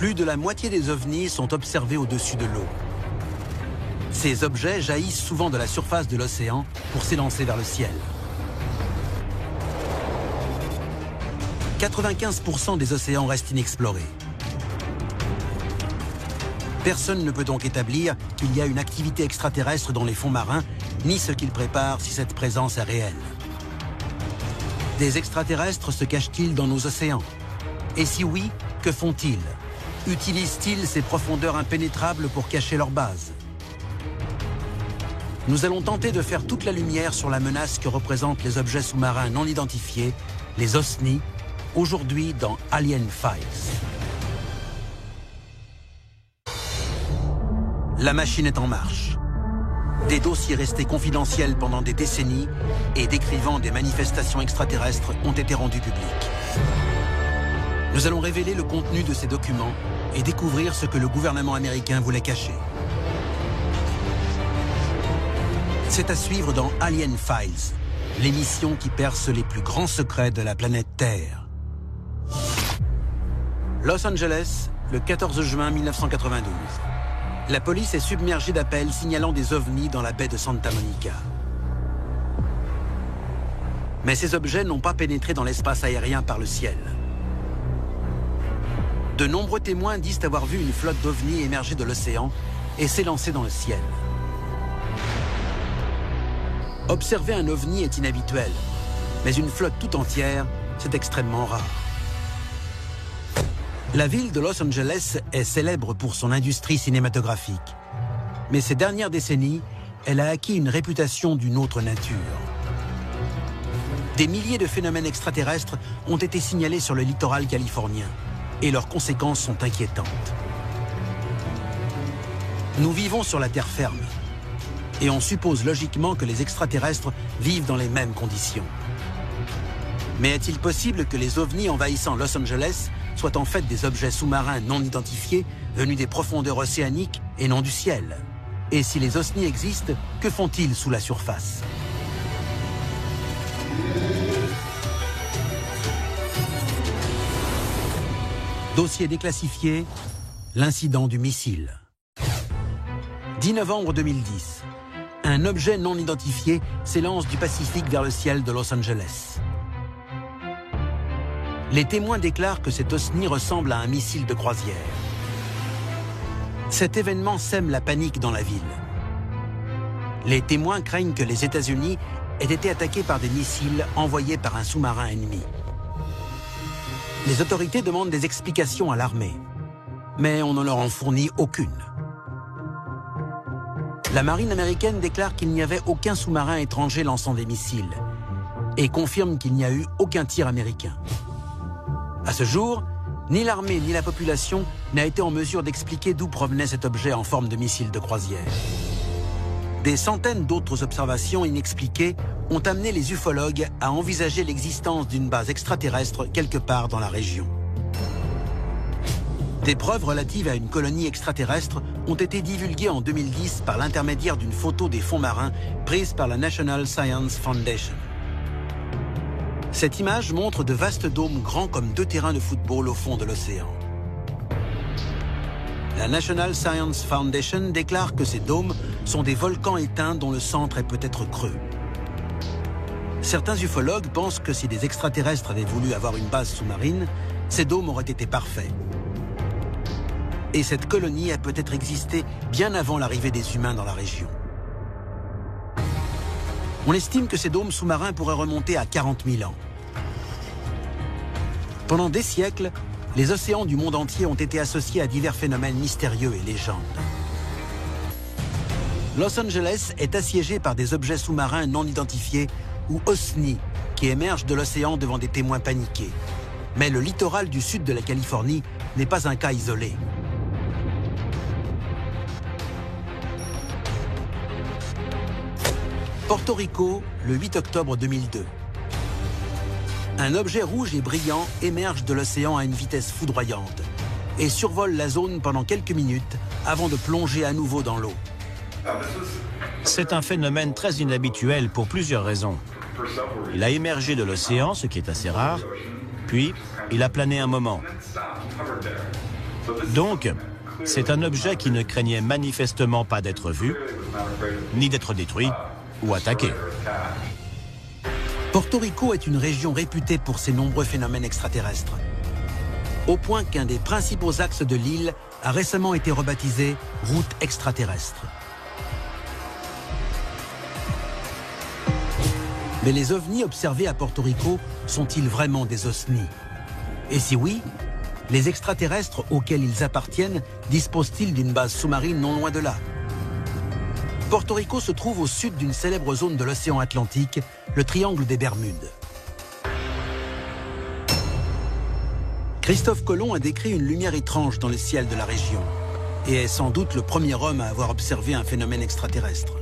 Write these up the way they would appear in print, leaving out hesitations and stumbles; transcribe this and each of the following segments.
Plus de la moitié des ovnis sont observés au-dessus de l'eau. Ces objets jaillissent souvent de la surface de l'océan pour s'élancer vers le ciel. 95% des océans restent inexplorés. Personne ne peut donc établir qu'il y a une activité extraterrestre dans les fonds marins, ni ce qu'ils préparent si cette présence est réelle. Des extraterrestres se cachent-ils dans nos océans? Et si oui, que font-ils? Utilisent-ils ces profondeurs impénétrables pour cacher leur base? Nous allons tenter de faire toute la lumière sur la menace que représentent les objets sous-marins non identifiés, les OSNI, aujourd'hui dans Alien Files. La machine est en marche. Des dossiers restés confidentiels pendant des décennies et décrivant des manifestations extraterrestres ont été rendus publics. Nous allons révéler le contenu de ces documents et découvrir ce que le gouvernement américain voulait cacher. C'est à suivre dans Alien Files, l'émission qui perce les plus grands secrets de la planète Terre. Los Angeles, le 14 juin 1992. La police est submergée d'appels signalant des ovnis dans la baie de Santa Monica. Mais ces objets n'ont pas pénétré dans l'espace aérien par le ciel. De nombreux témoins disent avoir vu une flotte d'ovnis émerger de l'océan et s'élancer dans le ciel. Observer un ovni est inhabituel, mais une flotte tout entière, c'est extrêmement rare. La ville de Los Angeles est célèbre pour son industrie cinématographique. Mais ces dernières décennies, elle a acquis une réputation d'une autre nature. Des milliers de phénomènes extraterrestres ont été signalés sur le littoral californien. Et leurs conséquences sont inquiétantes. Nous vivons sur la terre ferme. Et on suppose logiquement que les extraterrestres vivent dans les mêmes conditions. Mais est-il possible que les ovnis envahissant Los Angeles soient en fait des objets sous-marins non identifiés venus des profondeurs océaniques et non du ciel? Et si les OSNI existent, que font-ils sous la surface? Dossier déclassifié, l'incident du missile. 10 novembre 2010. Un objet non identifié s'élance du Pacifique vers le ciel de Los Angeles. Les témoins déclarent que cet OSNI ressemble à un missile de croisière. Cet événement sème la panique dans la ville. Les témoins craignent que les États-Unis aient été attaqués par des missiles envoyés par un sous-marin ennemi. Les autorités demandent des explications à l'armée, mais on ne leur en fournit aucune. La marine américaine déclare qu'il n'y avait aucun sous-marin étranger lançant des missiles et confirme qu'il n'y a eu aucun tir américain. À ce jour, ni l'armée ni la population n'a été en mesure d'expliquer d'où provenait cet objet en forme de missile de croisière. Des centaines d'autres observations inexpliquées ont amené les ufologues à envisager l'existence d'une base extraterrestre quelque part dans la région. Des preuves relatives à une colonie extraterrestre ont été divulguées en 2010 par l'intermédiaire d'une photo des fonds marins prise par la National Science Foundation. Cette image montre de vastes dômes grands comme 2 terrains de football au fond de l'océan. La National Science Foundation déclare que ces dômes sont des volcans éteints dont le centre est peut-être creux. Certains ufologues pensent que si des extraterrestres avaient voulu avoir une base sous-marine, ces dômes auraient été parfaits. Et cette colonie a peut-être existé bien avant l'arrivée des humains dans la région. On estime que ces dômes sous-marins pourraient remonter à 40 000 ans. Pendant des siècles, les océans du monde entier ont été associés à divers phénomènes mystérieux et légendes. Los Angeles est assiégé par des objets sous-marins non identifiés ou OSNI qui émergent de l'océan devant des témoins paniqués. Mais le littoral du sud de la Californie n'est pas un cas isolé. Porto Rico, le 8 octobre 2002. Un objet rouge et brillant émerge de l'océan à une vitesse foudroyante et survole la zone pendant quelques minutes avant de plonger à nouveau dans l'eau. C'est un phénomène très inhabituel pour plusieurs raisons. Il a émergé de l'océan, ce qui est assez rare, puis il a plané un moment. Donc, c'est un objet qui ne craignait manifestement pas d'être vu, ni d'être détruit ou attaqué. Porto Rico est une région réputée pour ses nombreux phénomènes extraterrestres, au point qu'un des principaux axes de l'île a récemment été rebaptisé route extraterrestre. Mais les ovnis observés à Porto Rico sont-ils vraiment des OSNI? Et si oui, les extraterrestres auxquels ils appartiennent disposent-ils d'une base sous-marine non loin de là? Porto Rico se trouve au sud d'une célèbre zone de l'océan Atlantique, le triangle des Bermudes. Christophe Colomb a décrit une lumière étrange dans le ciel de la région et est sans doute le premier homme à avoir observé un phénomène extraterrestre.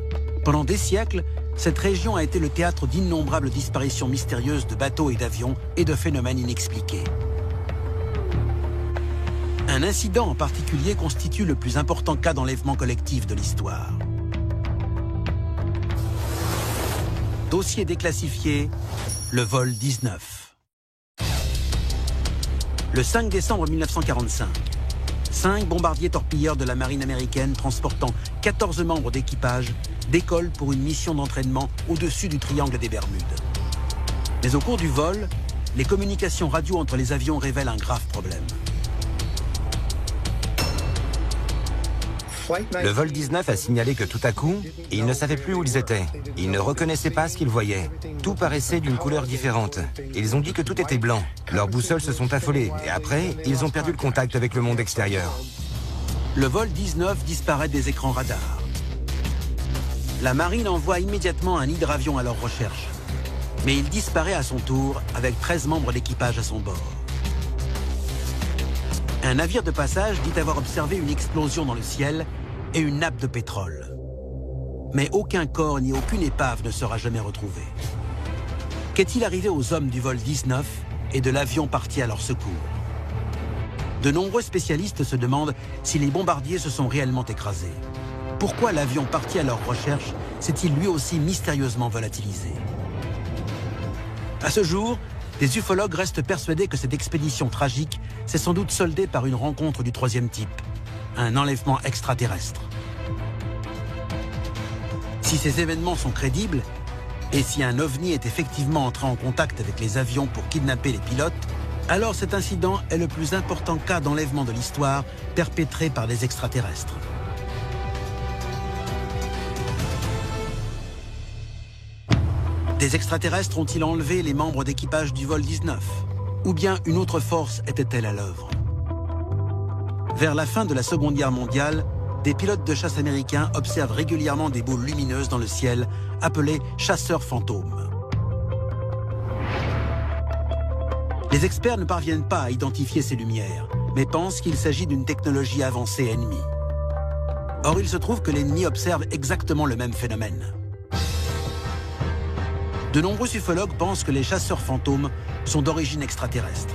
Pendant des siècles, cette région a été le théâtre d'innombrables disparitions mystérieuses de bateaux et d'avions et de phénomènes inexpliqués. Un incident en particulier constitue le plus important cas d'enlèvement collectif de l'histoire. Dossier déclassifié, le vol 19. Le 5 décembre 1945, 5 bombardiers torpilleurs de la marine américaine transportant 14 membres d'équipage décollent pour une mission d'entraînement au-dessus du triangle des Bermudes. Mais au cours du vol, les communications radio entre les avions révèlent un grave problème. Le vol 19 a signalé que tout à coup, ils ne savaient plus où ils étaient. Ils ne reconnaissaient pas ce qu'ils voyaient. Tout paraissait d'une couleur différente. Ils ont dit que tout était blanc. Leurs boussoles se sont affolées et après, ils ont perdu le contact avec le monde extérieur. Le vol 19 disparaît des écrans radars. La marine envoie immédiatement un hydravion à leur recherche. Mais il disparaît à son tour avec 13 membres d'équipage à son bord. Un navire de passage dit avoir observé une explosion dans le ciel et une nappe de pétrole. Mais aucun corps ni aucune épave ne sera jamais retrouvé. Qu'est-il arrivé aux hommes du vol 19 et de l'avion parti à leur secours? De nombreux spécialistes se demandent si les bombardiers se sont réellement écrasés. Pourquoi l'avion parti à leur recherche s'est-il lui aussi mystérieusement volatilisé? À ce jour, les ufologues restent persuadés que cette expédition tragique s'est sans doute soldée par une rencontre du troisième type, un enlèvement extraterrestre. Si ces événements sont crédibles, et si un ovni est effectivement entré en contact avec les avions pour kidnapper les pilotes, alors cet incident est le plus important cas d'enlèvement de l'histoire perpétré par des extraterrestres. Des extraterrestres ont-ils enlevé les membres d'équipage du vol 19? Ou bien une autre force était-elle à l'œuvre? Vers la fin de la Seconde Guerre mondiale, des pilotes de chasse américains observent régulièrement des boules lumineuses dans le ciel, appelées chasseurs fantômes. Les experts ne parviennent pas à identifier ces lumières, mais pensent qu'il s'agit d'une technologie avancée ennemie. Or, il se trouve que l'ennemi observe exactement le même phénomène. De nombreux ufologues pensent que les chasseurs fantômes sont d'origine extraterrestre.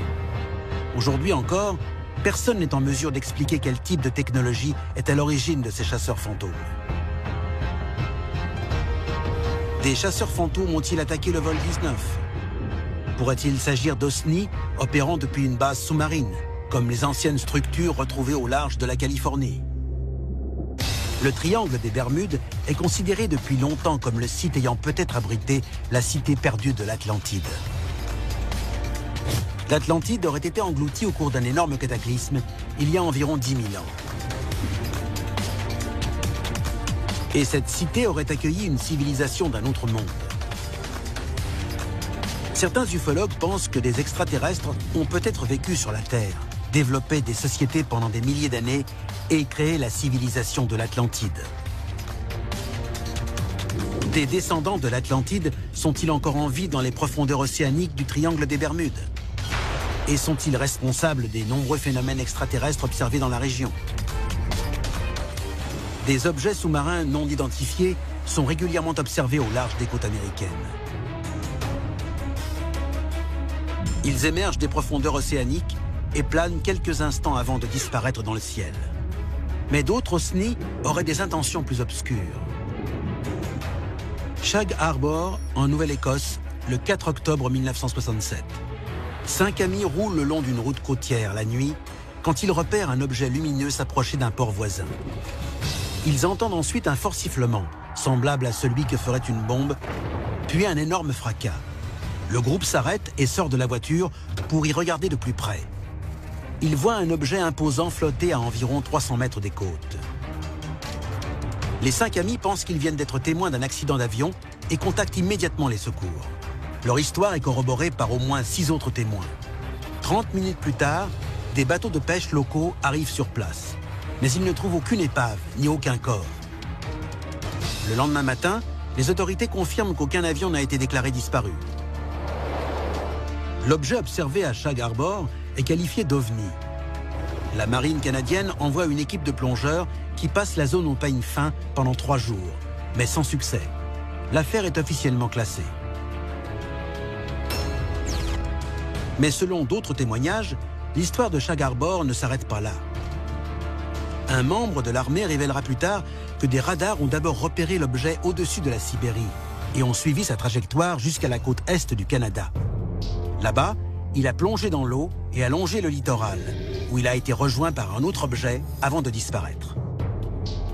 Aujourd'hui encore, personne n'est en mesure d'expliquer quel type de technologie est à l'origine de ces chasseurs fantômes. Des chasseurs fantômes ont-ils attaqué le vol 19? Pourrait-il s'agir d'OSNI opérant depuis une base sous-marine, comme les anciennes structures retrouvées au large de la Californie? Le triangle des Bermudes est considéré depuis longtemps comme le site ayant peut-être abrité la cité perdue de l'Atlantide. L'Atlantide aurait été engloutie au cours d'un énorme cataclysme il y a environ 10 000 ans. Et cette cité aurait accueilli une civilisation d'un autre monde. Certains ufologues pensent que des extraterrestres ont peut-être vécu sur la Terre, développé des sociétés pendant des milliers d'années et créé la civilisation de l'Atlantide. Des descendants de l'Atlantide sont-ils encore en vie dans les profondeurs océaniques du triangle des Bermudes? Et sont-ils responsables des nombreux phénomènes extraterrestres observés dans la région? Des objets sous-marins non identifiés sont régulièrement observés au large des côtes américaines. Ils émergent des profondeurs océaniques et planent quelques instants avant de disparaître dans le ciel. Mais d'autres OSNI auraient des intentions plus obscures. Shag Harbor, en Nouvelle-Écosse, le 4 octobre 1967. 5 amis roulent le long d'une route côtière la nuit quand ils repèrent un objet lumineux s'approcher d'un port voisin. Ils entendent ensuite un fort sifflement, semblable à celui que ferait une bombe, puis un énorme fracas. Le groupe s'arrête et sort de la voiture pour y regarder de plus près. Ils voient un objet imposant flotter à environ 300 mètres des côtes. Les 5 amis pensent qu'ils viennent d'être témoins d'un accident d'avion et contactent immédiatement les secours. Leur histoire est corroborée par au moins 6 autres témoins. 30 minutes plus tard, des bateaux de pêche locaux arrivent sur place. Mais ils ne trouvent aucune épave, ni aucun corps. Le lendemain matin, les autorités confirment qu'aucun avion n'a été déclaré disparu. L'objet observé à Shag Harbor est qualifié d'OVNI. La marine canadienne envoie une équipe de plongeurs qui passe la zone au peigne fin pendant 3 jours, mais sans succès. L'affaire est officiellement classée. Mais selon d'autres témoignages, l'histoire de Shag Harbor ne s'arrête pas là. Un membre de l'armée révélera plus tard que des radars ont d'abord repéré l'objet au-dessus de la Sibérie et ont suivi sa trajectoire jusqu'à la côte est du Canada. Là-bas, il a plongé dans l'eau et a longé le littoral, où il a été rejoint par un autre objet avant de disparaître.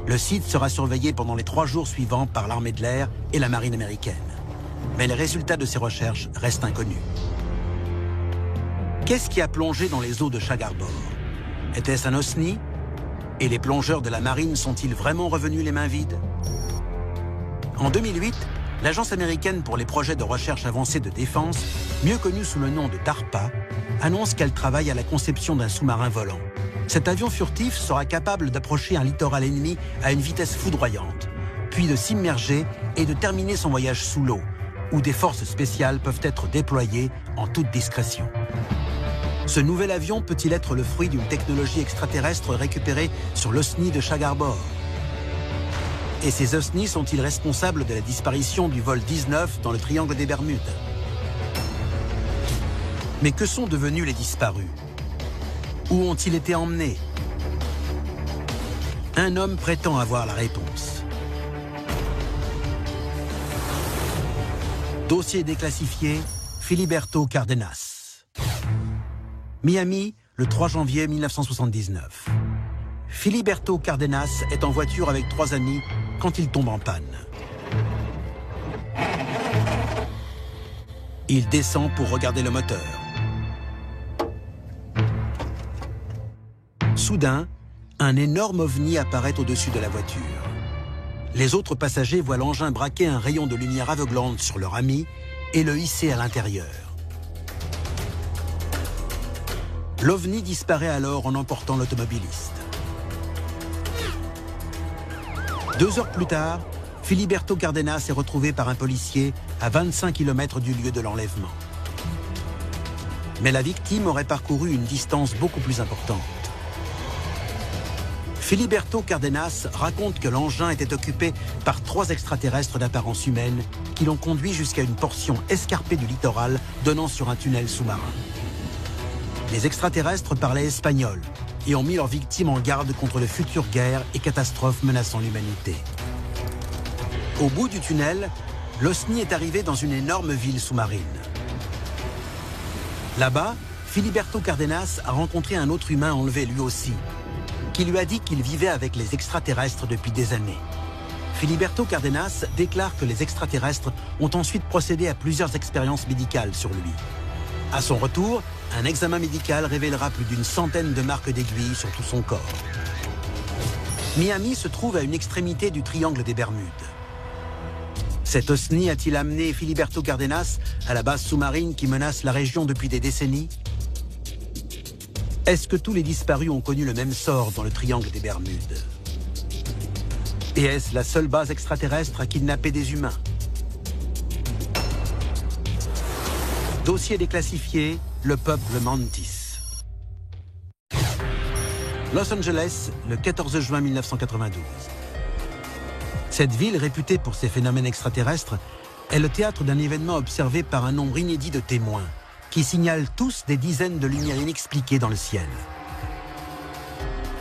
Le site sera surveillé pendant les 3 jours suivants par l'armée de l'air et la marine américaine. Mais les résultats de ces recherches restent inconnus. Qu'est-ce qui a plongé dans les eaux de Shag Harbor? Était-ce un OSNI? Et les plongeurs de la marine sont-ils vraiment revenus les mains vides? En 2008, l'Agence américaine pour les projets de recherche avancée de défense, mieux connue sous le nom de DARPA, annonce qu'elle travaille à la conception d'un sous-marin volant. Cet avion furtif sera capable d'approcher un littoral ennemi à une vitesse foudroyante, puis de s'immerger et de terminer son voyage sous l'eau, où des forces spéciales peuvent être déployées en toute discrétion. Ce nouvel avion peut-il être le fruit d'une technologie extraterrestre récupérée sur l'OSNI de Shag Harbor? Et ces OSNI sont-ils responsables de la disparition du vol 19 dans le triangle des Bermudes? Mais que sont devenus les disparus? Où ont-ils été emmenés? Un homme prétend avoir la réponse. Dossier déclassifié, Filiberto Cardenas. Miami, le 3 janvier 1979. Filiberto Cardenas est en voiture avec 3 amis quand il tombe en panne. Il descend pour regarder le moteur. Soudain, un énorme ovni apparaît au-dessus de la voiture. Les autres passagers voient l'engin braquer un rayon de lumière aveuglante sur leur ami et le hisser à l'intérieur. L'OVNI disparaît alors en emportant l'automobiliste. 2 heures plus tard, Filiberto Cardenas est retrouvé par un policier à 25 km du lieu de l'enlèvement. Mais la victime aurait parcouru une distance beaucoup plus importante. Filiberto Cardenas raconte que l'engin était occupé par 3 extraterrestres d'apparence humaine qui l'ont conduit jusqu'à une portion escarpée du littoral donnant sur un tunnel sous-marin. Les extraterrestres parlaient espagnol et ont mis leurs victimes en garde contre de futures guerres et catastrophes menaçant l'humanité. Au bout du tunnel, l'OSNI est arrivé dans une énorme ville sous-marine. Là-bas, Filiberto Cardenas a rencontré un autre humain enlevé lui aussi, qui lui a dit qu'il vivait avec les extraterrestres depuis des années. Filiberto Cardenas déclare que les extraterrestres ont ensuite procédé à plusieurs expériences médicales sur lui. À son retour, un examen médical révélera plus d'une centaine de marques d'aiguilles sur tout son corps. Miami se trouve à une extrémité du triangle des Bermudes. Cet OSNI a-t-il amené Filiberto Cardenas à la base sous-marine qui menace la région depuis des décennies? Est-ce que tous les disparus ont connu le même sort dans le triangle des Bermudes? Et est-ce la seule base extraterrestre à kidnapper des humains? Dossier déclassifié, le peuple Mantis. Los Angeles, le 14 juin 1992. Cette ville, réputée pour ses phénomènes extraterrestres, est le théâtre d'un événement observé par un nombre inédit de témoins, qui signalent tous des dizaines de lumières inexpliquées dans le ciel.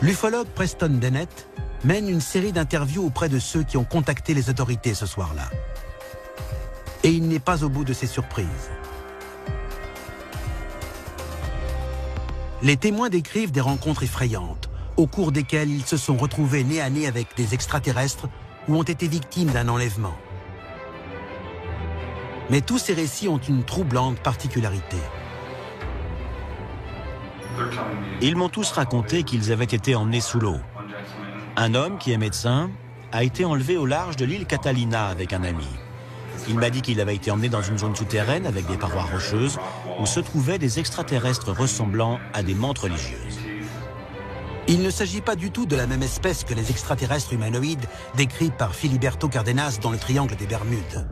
L'ufologue Preston Dennett mène une série d'interviews auprès de ceux qui ont contacté les autorités ce soir-là. Et il n'est pas au bout de ses surprises. Les témoins décrivent des rencontres effrayantes, au cours desquelles ils se sont retrouvés nez à nez avec des extraterrestres ou ont été victimes d'un enlèvement. Mais tous ces récits ont une troublante particularité. Ils m'ont tous raconté qu'ils avaient été emmenés sous l'eau. Un homme qui est médecin a été enlevé au large de l'île Catalina avec un ami. Il m'a dit qu'il avait été emmené dans une zone souterraine avec des parois rocheuses où se trouvaient des extraterrestres ressemblant à des mantes religieuses. Il ne s'agit pas du tout de la même espèce que les extraterrestres humanoïdes décrits par Filiberto Cardenas dans le triangle des Bermudes.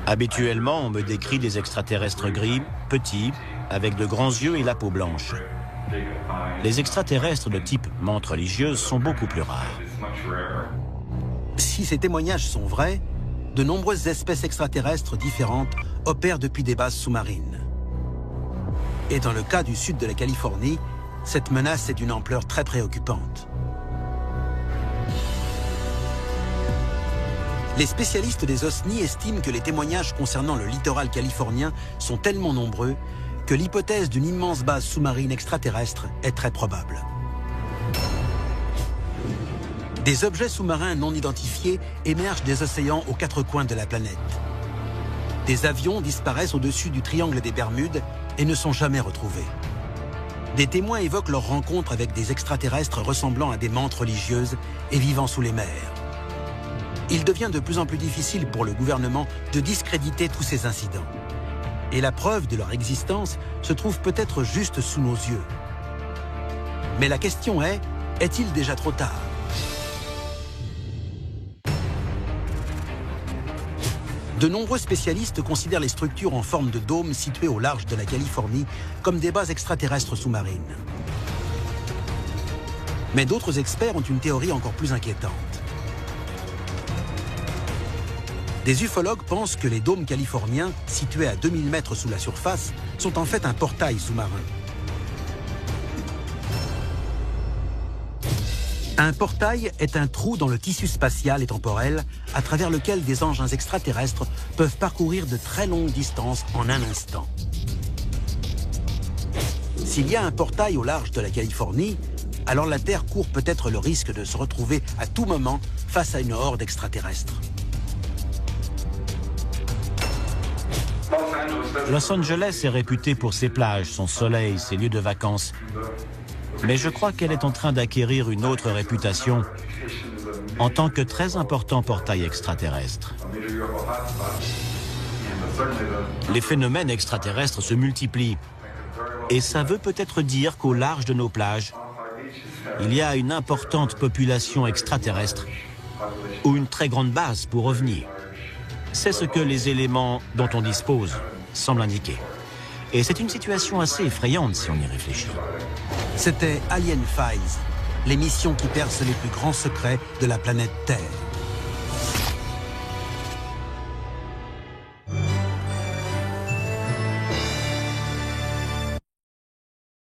Habituellement, on me décrit des extraterrestres gris, petits, avec de grands yeux et la peau blanche. Les extraterrestres de type mante religieuse sont beaucoup plus rares. Si ces témoignages sont vrais, de nombreuses espèces extraterrestres différentes opèrent depuis des bases sous-marines. Et dans le cas du sud de la Californie, cette menace est d'une ampleur très préoccupante. Les spécialistes des OSNI estiment que les témoignages concernant le littoral californien sont tellement nombreux que l'hypothèse d'une immense base sous-marine extraterrestre est très probable. Des objets sous-marins non identifiés émergent des océans aux quatre coins de la planète. Des avions disparaissent au-dessus du triangle des Bermudes et ne sont jamais retrouvés. Des témoins évoquent leur rencontre avec des extraterrestres ressemblant à des mantes religieuses et vivant sous les mers. Il devient de plus en plus difficile pour le gouvernement de discréditer tous ces incidents. Et la preuve de leur existence se trouve peut-être juste sous nos yeux. Mais la question est-il déjà trop tard ? De nombreux spécialistes considèrent les structures en forme de dôme situées au large de la Californie comme des bases extraterrestres sous-marines. Mais d'autres experts ont une théorie encore plus inquiétante. Des ufologues pensent que les dômes californiens, situés à 2000 mètres sous la surface, sont en fait un portail sous-marin. Un portail est un trou dans le tissu spatial et temporel à travers lequel des engins extraterrestres peuvent parcourir de très longues distances en un instant. S'il y a un portail au large de la Californie, alors la Terre court peut-être le risque de se retrouver à tout moment face à une horde extraterrestre. Los Angeles est réputée pour ses plages, son soleil, ses lieux de vacances. Mais je crois qu'elle est en train d'acquérir une autre réputation en tant que très important portail extraterrestre. Les phénomènes extraterrestres se multiplient. Et ça veut peut-être dire qu'au large de nos plages, il y a une importante population extraterrestre ou une très grande base pour revenir. C'est ce que les éléments dont on dispose semblent indiquer. Et c'est une situation assez effrayante si on y réfléchit. C'était Alien Files, l'émission qui perce les plus grands secrets de la planète Terre.